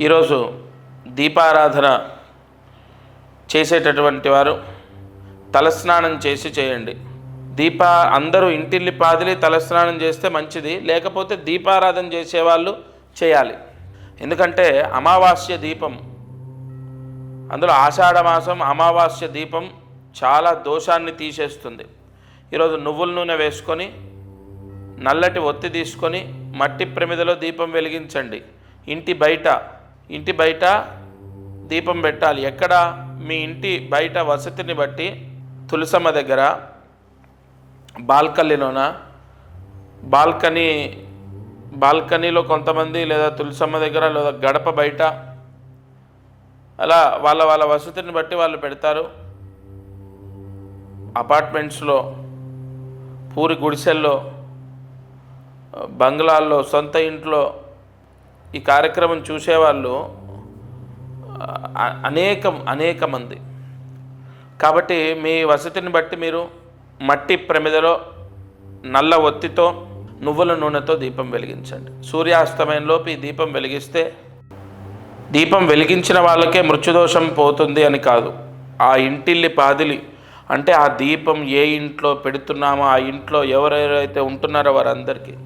ఈరోజు దీపారాధన చేసేటటువంటి వారు తలస్నానం చేసి చేయండి. అందరూ ఇంటిల్లి పాదిలి తలస్నానం చేస్తే మంచిది, లేకపోతే దీపారాధన చేసేవాళ్ళు చేయాలి. ఎందుకంటే అమావాస్య దీపం, అందులో ఆషాఢమాసం అమావాస్య దీపం చాలా దోషాన్ని తీసేస్తుంది. ఈరోజు నువ్వుల నూనె వేసుకొని నల్లటి ఒత్తి తీసుకొని మట్టి ప్రమిదలో దీపం వెలిగించండి. ఇంటి బయట దీపం పెట్టాలి. ఎక్కడ? మీ ఇంటి బయట వసతిని బట్టి తులసమ్మ దగ్గర, బాల్కనీలో కొంతమంది, లేదా తులసమ్మ దగ్గర, లేదా గడప బయట, అలా వాళ్ళ వసతిని బట్టి వాళ్ళు పెడతారు. అపార్ట్మెంట్స్లో, పూరి గుడిసెల్లో, బంగ్లాల్లో, సొంత ఇంట్లో ఈ కార్యక్రమం చూసేవాళ్ళు అనేక మంది. కాబట్టి మీ వసతిని బట్టి మీరు మట్టి ప్రమిదలో నల్ల ఒత్తితో నువ్వుల నూనెతో దీపం వెలిగించండి. సూర్యాస్తమయంలోపు ఈ దీపం వెలిగిస్తే, దీపం వెలిగించిన వాళ్ళకే మృత్యుదోషం పోతుంది అని కాదు, ఆ ఇంటిల్లి పాదిలి అంటే ఆ దీపం ఏ ఇంట్లో పెడుతున్నామో ఆ ఇంట్లో ఎవరెవరైతే ఉంటున్నారో వారందరికీ